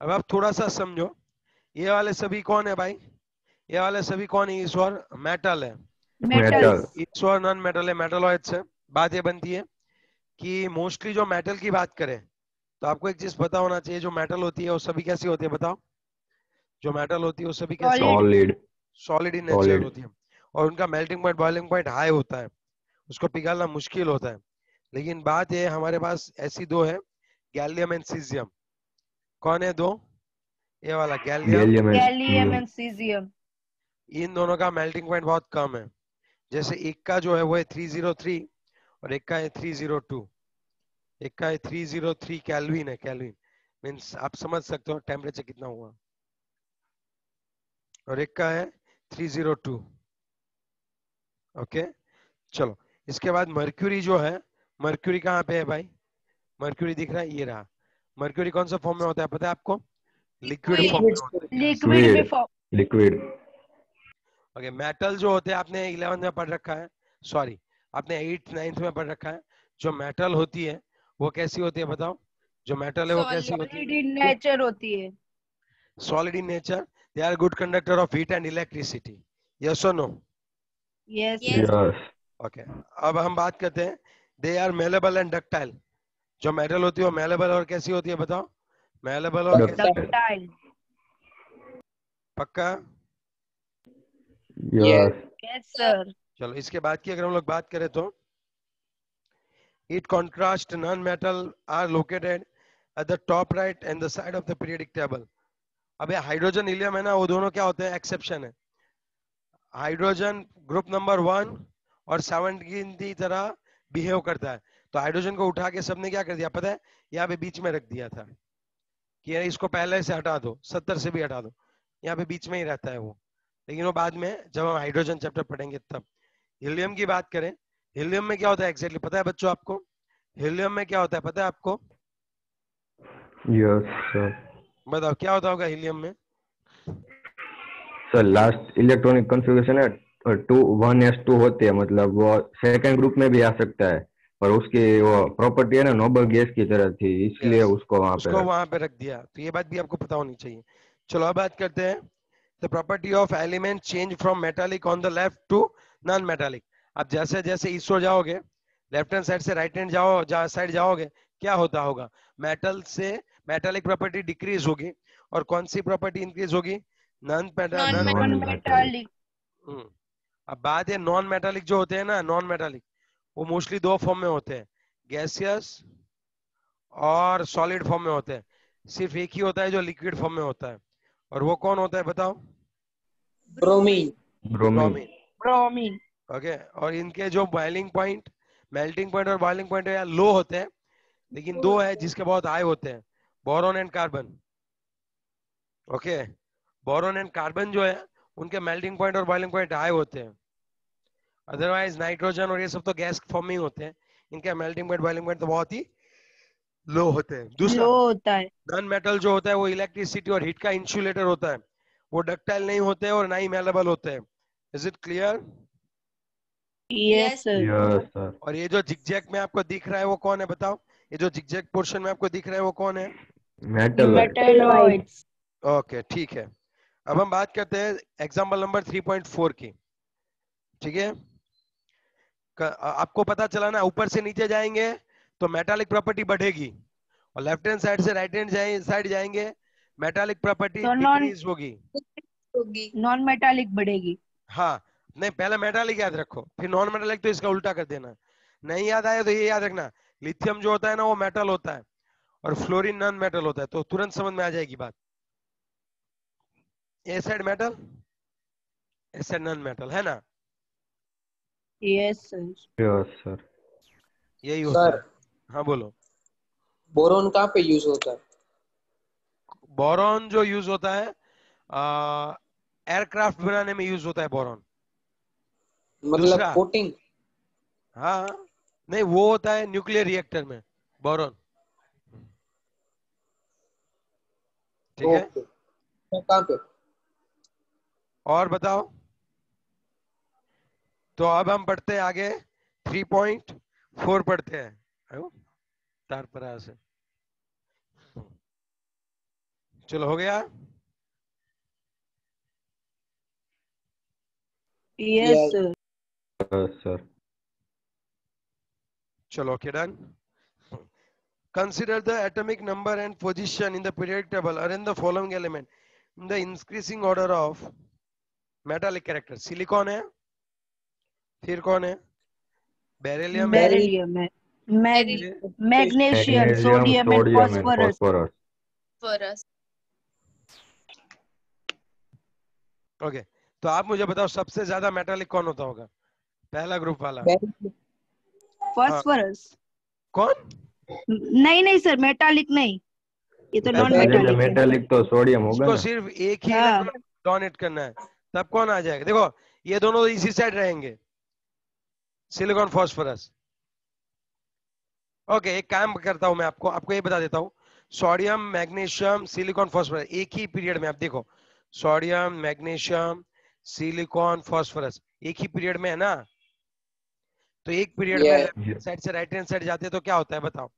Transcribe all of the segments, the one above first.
अब आप थोड़ा सा समझो, ये वाले सभी कौन है भाई? ये वाले सभी कौन है? ईश्वर मेटल है, मेटल। ईश्वर नॉन मेटल है, मेटलॉइड से। बात ये बनती है कि मोस्टली जो मेटल की बात करें तो आपको एक चीज पता होना चाहिए, जो मेटल होती है वो सभी कैसी होती है बताओ? जो मेटल होती है वो सभी कैसी होती सॉलिड। है? Solid. Solid in nature solid. होती है, और उनका melting point boiling point high होता है, उसको पिघलना मुश्किल होता है। लेकिन बात ये है, हमारे पास ऐसी दो है, गैलियम एंड सीजियम। कौन है दो? ये वाला gallium, gallium gallium and and caesium. इन दोनों का मेल्टिंग पॉइंट बहुत कम है। जैसे एक का जो है वो है 303 और एक का है 302। एक का है 303 केल्विन है, केल्विन मीन्स आप समझ सकते हो टेम्परेचर कितना हुआ, और एक का है 302। ओके, चलो। इसके बाद मर्क्यूरी जो है, मर्क्यूरी कहाँ पे है भाई? मर्क्यूरी दिख रहा है, ये रहा। मर्क्यूरी कौन सा फॉर्म में होता है पता है आपको? लिक्विड फॉर्म में होता है। यस। लिक्विड में लिक्विड। लिक्विड। ओके, मेटल जो होते हैं आपने 11th में पढ़ रखा है, सॉरी आपने 8th 9th में पढ़ रखा है। जो मेटल होती है वो कैसी होती है बताओ? जो मेटल है वो कैसी होती सॉलिड है? इन नेचर होती है। Solid in nature, they are good conductor of heat and electricity. Yes और no? Yes yes. Sir. Okay, अब हम बात करते हैं, they are malleable and ductile. जो मेटल होती है वो मेलेबल और कैसी होती है बताओ? मेलेबल और कैसी? डक्टाइल। डक्टाइल। पक्का? यस। Yes sir. चलो, इसके बाद की अगर हम लोग बात करें तो, heat contrast non-metal are located at the top right and the side of the periodic table. अब ये हाइड्रोजन हीलियम है ना, वो दोनों क्या होते हैं? एक्सेप्शन है। हाइड्रोजन ग्रुप नंबर 1 और 7 की तरह बिहेव करता है। तो हाइड्रोजन को उठा के सबने क्या कर दिया पता है? यहाँ पे बीच में रख दिया था कि यार इसको पहले से हटा दो, 70 से भी हटा दो, यहाँ पे बीच में ही रहता है वो। लेकिन वो बाद में जब हम हाइड्रोजन चैप्टर पढ़ेंगे तब। हीलियम की बात करें, हीलियम में क्या होता है एग्जैक्टली पता है बच्चों आपको? हीलियम में क्या होता है पता है आपको? Yes sir. बताओ क्या होता होगा हीलियम में? सर लास्ट इलेक्ट्रॉनिक कॉन्फ़िगरेशन है 2 1s2 होते हैं, मतलब वो सेकंड ग्रुप में भी आ सकता है, पर उसकी वो प्रॉपर्टी है ना नोबल गैस की तरह थी, इसलिए यस, उसको वहां पे उसको रख। वहां पे रख दिया, तो ये बात भी आपको पता होनी चाहिए। चलो अब बात करते हैं, the property of element change from metallic on the left to non metallic. अब जैसे जैसे ईसो जाओगे, लेफ्ट हैंड साइड से राइट हैंड साइड जाओगे, क्या होता होगा? मेटल से मेटालिक प्रॉपर्टी डिक्रीज होगी, और कौन सी प्रॉपर्टी इंक्रीज होगी? Non non non metallic. Metallic. अब बात है नॉन मेटालिक जो होते हैं ना, नॉन मेटालिक वो मोस्टली दो फॉर्म में होते हैं, गैसियस और सॉलिड फॉर्म में होते हैं। सिर्फ एक ही होता है जो लिक्विड फॉर्म में होता है, और वो कौन होता है बताओ? Bromine. Bromine. Bromine. Bromine. Okay, और इनके जो बॉइलिंग पॉइंट, मेल्टिंग पॉइंट और बॉइलिंग पॉइंट है लो होते हैं, लेकिन दो है जिसके बहुत हाई होते हैं, boron and carbon. Okay, boron and carbon जो है उनके मेल्टिंग पॉइंट और बॉइलिंग पॉइंट हाई होते हैं। अदरवाइज नाइट्रोजन और ये सब तो गैस फॉर्म में ही होते हैं, इनके मेल्टिंग पॉइंट बॉइलिंग पॉइंट तो बहुत ही लो होते हैं। दूसरा, लो होता है। नॉन मेटल जो होता है वो इलेक्ट्रिसिटी और हीट का इंसुलेटर होता है, वो डक्टाइल नहीं होते और ना ही मेलेबल होते हैं। Is it clear? Yes sir. Yes sir. और ये जो जिगजैग में आपको दिख रहा है वो कौन है बताओ? ये जो जिगजैग पोर्शन में आपको दिख रहा है वो कौन है? मेटलॉइड। मेटलॉइड्स। ओके ठीक है। अब हम बात करते हैं एग्जाम्पल नंबर 3.4 की। ठीक है, आपको पता चला ना, ऊपर से नीचे जाएंगे तो मेटालिक प्रॉपर्टी बढ़ेगी, और लेफ्ट हैंड साइड से राइट हैंड साइड जाएंगे मेटालिक प्रॉपर्टी तो डिक्रीज होगी। नॉन मेटालिक बढ़ेगी। हाँ, नहीं पहले मेटालिक याद रखो, फिर नॉन मेटालिक तो इसका उल्टा कर देना। नहीं याद आया तो ये याद रखना, लिथियम जो होता है ना वो मेटल होता है, और फ्लोरीन नॉन मेटल होता है, तो तुरंत समझ में आ जाएगी बात। ए साइड मेटल, ए साइड नॉन मेटल, है ना? Yes sir. Yes sir. यही होता सर है। हाँ बोलो। बोरोन कहाँ पे यूज होता है? बोरॉन जो यूज होता है, एयरक्राफ्ट बनाने में यूज होता है बोरॉन। मतलब दूसरा, कोटिंग। हाँ, नहीं वो होता है न्यूक्लियर रिएक्टर में बोरॉन। ठीक है, ओके, कहाँ पे? और बताओ। तो अब हम पढ़ते हैं आगे, 3.4 पढ़ते हैं। आयो? तार पर से चलो हो गया। Yes, Yes. sir. सर चलो okay done. Consider the atomic number and position in the periodic table are in the following element in the increasing order of metallic character. Silicon है, फिर कौन है? बेरिलियम है, Beryllium. Beryllium है, mag फिर magnesium, magnesium sodium and sodium and phosphorus. Phosphorus. Okay. तो आप मुझे बताओ सबसे ज्यादा मेटालिक कौन होता होगा? पहला ग्रुप वाला। Beryllium. हाँ, Phosphorus. कौन? नहीं नहीं सर, मेटालिक नहीं, ये तो नॉन सबसे ज्यादा मेटालिक है। मेटालिक तो सोडियम होगा इसको ना। सिर्फ एक ही हाँ, इलेक्ट्रॉन डोनेट करना है, तब कौन आ जाएगा? देखो ये दोनों तो इसी साइड रहेंगे, सिलिकॉन फॉस्फोरस। ओके, एक काम करता हूं मैं, आपको आपको ये बता देता हूं। सोडियम, मैग्नीशियम, सिलिकॉन, फॉस्फोरस एक ही पीरियड में, आप देखो सोडियम, मैग्नीशियम, सिलिकॉन, फॉस्फोरस एक ही पीरियड में है ना। तो एक पीरियड में Yeah. लेफ्ट हैंड साइड से राइट हैंड साइड जाते हैं तो क्या होता है बताओ?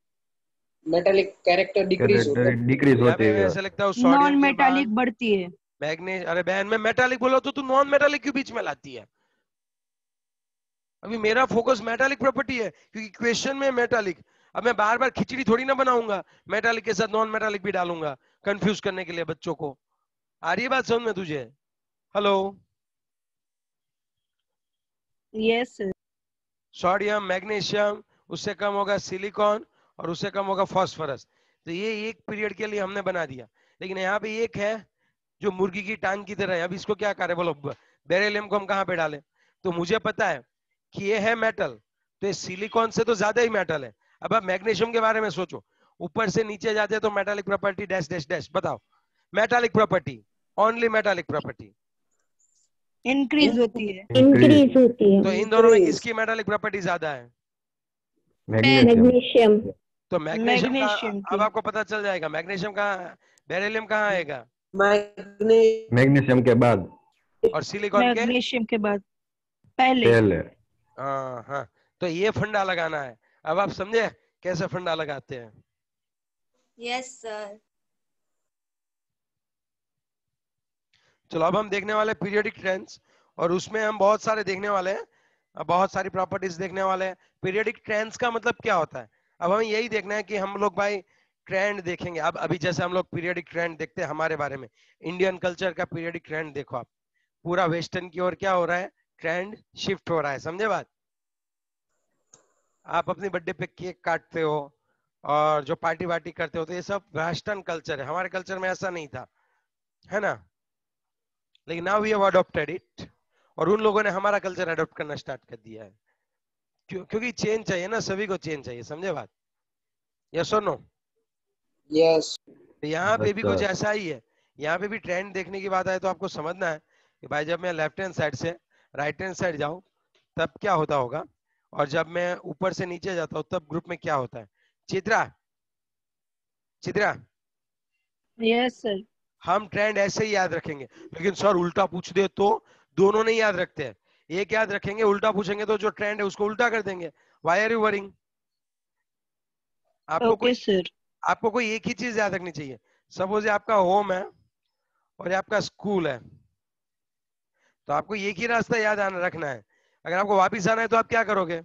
Metallic character decrease होता कैरेक्टर है. डिक्रीज तो यहाँ होती पे है। ऐसा लगता है सोडियम नॉन के बाद मेटालिक बढ़ती है। मैग्नीज, अरे बहन मैं मेटालिक बोला तो तू नॉन मेटालिक क्यों बीच में लाती है? अभी मेरा फोकस मेटालिक प्रॉपर्टी है, क्योंकि क्वेश्चन में मेटालिक। अब मैं बार बार खिचड़ी थोड़ी ना बनाऊंगा, मेटालिक के साथ नॉन मेटालिक भी डालूंगा कंफ्यूज करने के लिए बच्चों को। आ रही है बात समझ में तुझे? Hello. Yes sir. Sodium, magnesium, उससे कम होगा सिलिकॉन, और उससे कम होगा फॉस्फोरस। तो ये एक पीरियड के लिए हमने बना दिया। लेकिन यहाँ पे एक है जो मुर्गी की टांग की तरह है, अब इसको क्या करें बोलो? बेरिलियम को हम कहाँ पे डालें? तो मुझे पता है कि ये है मेटल, तो ये सिलिकॉन से तो ज्यादा ही मेटल है। अब आप मैग्नीशियम के बारे में सोचो, ऊपर से नीचे जाते हैं तो metallic property dash dash dash, बताओ metallic property, only metallic property. Increase होती है। इंक्रीज होती है। तो इन दोनों में Increase. किसकी मेटालिक प्रॉपर्टी ज्यादा है? मैग्नीशियम। मैग्नीशियम। तो मैग्नीशियम का, मैग्नीशियम अब की। आपको पता चल जाएगा मैग्नीशियम का, बेरिलियम कहाँ आएगा, Magne. मैग्नीशियम के बाद और सिलिकॉन के मैग्नीशियम के बाद पहले। पहले। हाँ हाँ। तो ये फंडा लगाना है। अब आप समझे कैसे फंडा लगाते हैं? Yes sir. चलो अब हम देखने वाले पीरियोडिक ट्रेंड्स, और उसमें हम बहुत सारे देखने वाले हैं, बहुत सारी प्रॉपर्टीज देखने वाले हैं। पीरियोडिक ट्रेंड्स का मतलब क्या होता है? अब हमें यही देखना है कि हम लोग भाई ट्रेंड देखेंगे। अब अभी जैसे हम लोग पीरियोडिक ट्रेंड देखते हैं हमारे बारे में, इंडियन कल्चर का पीरियोडिक ट्रेंड देखो आप, पूरा वेस्टर्न की ओर क्या हो रहा है, ट्रेंड शिफ्ट हो रहा है। समझे बात? आप अपनी बर्थडे पे केक काटते हो और जो पार्टी वार्टी करते हो, तो ये सब वेस्टर्न कल्चर है, हमारे कल्चर में ऐसा नहीं था, है ना? लेकिन now we have adopted it, और उन लोगों ने हमारा कल्चर अडॉप्ट करना स्टार्ट कर दिया है। क्योंकि चेंज चाहिए ना, सभी को चेंज चाहिए। समझे बात? यस और नो? Yes. तो यहाँ पे यस भी कुछ सर। ऐसा ही है। यहाँ पे भी ट्रेंड देखने की बात आए तो आपको समझना है कि भाई जब मैं लेफ्ट हैंड साइड से राइट हैंड साइड जाऊं तब क्या होता होगा, और जब मैं ऊपर से नीचे जाता हूँ तब ग्रुप में क्या होता है। Chitra, Chitra, yes sir. हम ट्रेंड ऐसे ही याद रखेंगे, लेकिन सर उल्टा पूछ दे तो? दोनों नहीं याद रखते हैं, एक याद रखेंगे, उल्टा पूछेंगे तो जो ट्रेंड है उसको उल्टा कर देंगे। Why are you worrying? आपको कोई ओके सर। आपको कोई एक ही चीज याद रखनी चाहिए। सपोज ये आपका होम है और ये आपका स्कूल है, तो आपको एक ही रास्ता याद आना रखना है। अगर आपको वापिस आना है तो आप क्या करोगे?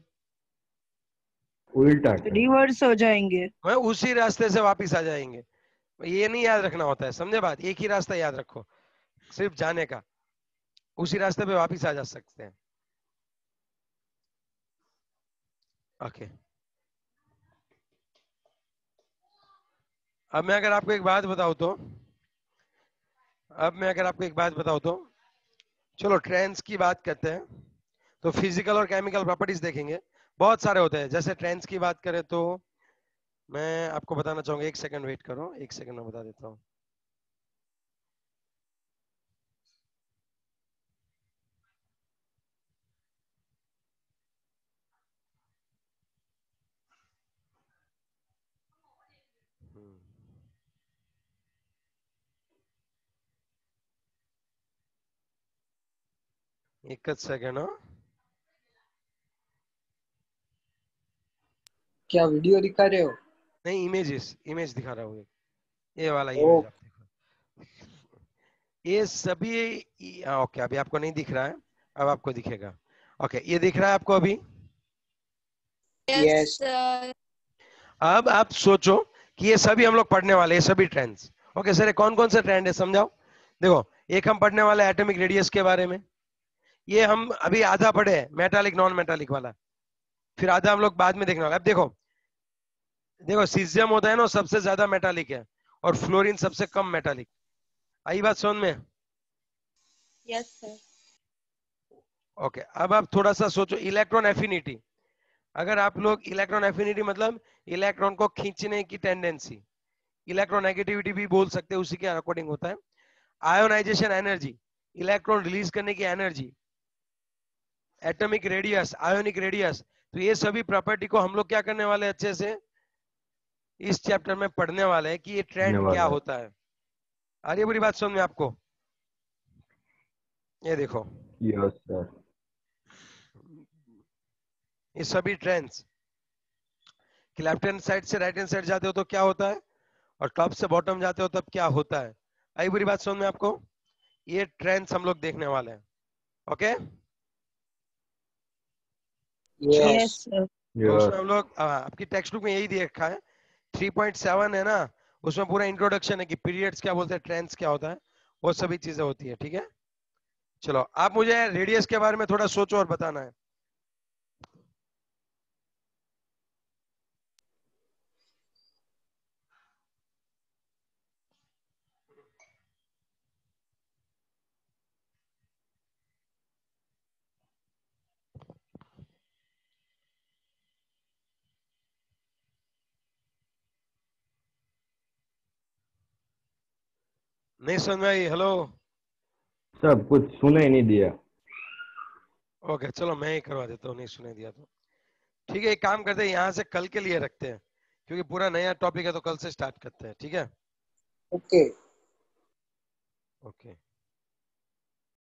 उल्टा। रिवर्स हो जाएंगे। वह उसी रास्ते से वापिस आ जाएंगे। ये नहीं याद रखना होता है, समझे बात? एक ही रास्ता याद रखो, सिर्फ जाने का, उसी रास्ते पे वापिस आ जा सकते हैं। ओके। अब मैं अगर आपको एक बात बताऊं तो, चलो ट्रेंड्स की बात करते हैं। तो फिजिकल और केमिकल प्रॉपर्टीज देखेंगे, बहुत सारे होते हैं। जैसे ट्रेंड्स की बात करें तो मैं आपको बताना चाहूंगा, एक सेकंड वेट करो, एक सेकंड में बता देता हूँ। एक सेकंड हो। क्या वीडियो दिखा रहे हो? नहीं, इमेज दिखा रहा हूँ, ये वाला ओ. इमेज आप देखो। ये सभी ओके, अभी आपको नहीं दिख रहा है, अब आपको दिखेगा। ओके, ये दिख रहा है आपको अभी? Yes, Yes. sir. अब आप सोचो कि ये सभी हम लोग पढ़ने वाले, ये सभी ट्रेंड्स। ओके सर, कौन कौन से ट्रेंड है समझाओ। देखो, एक हम पढ़ने वाले एटॉमिक रेडियस के बारे में, ये हम अभी आधा पढ़े हैं, मेटालिक नॉन मेटालिक वाला। फिर आधा हम लोग बाद में देखने वाला। अब देखो, देखो सीजियम होता है ना, सबसे ज्यादा मेटालिक है, और फ्लोरीन सबसे कम मेटालिक। आई बात समझ में? Yes, sir. ओके, अब आप थोड़ा सा सोचो इलेक्ट्रॉन एफिनिटी। अगर आप लोग इलेक्ट्रॉन एफिनिटी मतलब इलेक्ट्रॉन को खींचने की टेंडेंसी, इलेक्ट्रोनेगेटिविटी भी बोल सकते हैं, उसी के अकॉर्डिंग होता है। आयोनाइजेशन एनर्जी, इलेक्ट्रॉन रिलीज करने की energy, atomic radius, ionic radius. तो ये सभी प्रॉपर्टी को हम लोग क्या करने वाले हैं, अच्छे से इस चैप्टर में पढ़ने वाले हैं कि ये ट्रेंड क्या धन्यवाद। होता है। आ रही है पूरी बात समझ में आपको? ये देखो, यस सर। ये सभी ट्रेंड्स कि लेफ्ट हैंड साइड से राइट हैंड साइड जाते हो तो क्या होता है, और टॉप से बॉटम जाते हो तब क्या होता है। आई बुरी बात समझ में आपको? ये ट्रेंड्स हम लोग देखने वाले हैं। ओके, चलो। Yes Yes. सर। तो उसमें यस हम लोग आपकी टेक्स्ट बुक में यही दे रखा है, 3.7 है ना, उसमें पूरा इंट्रोडक्शन है कि पीरियड्स क्या बोलते हैं, ट्रेंड्स क्या होता है, वो सभी चीजें होती है। ठीक है, चलो आप मुझे रेडियस के बारे में थोड़ा सोचो और बताना है। नहीं समझ में आई? हेलो? सब कुछ सुने ही नहीं दिया। ओके चलो, मैं ही करवा देता हूँ, नहीं सुनाई दिया तो। ठीक है, एक काम करते हैं, यहाँ से कल के लिए रखते हैं, क्योंकि पूरा नया टॉपिक है, तो कल से स्टार्ट करते हैं। ठीक है, Okay. ओके।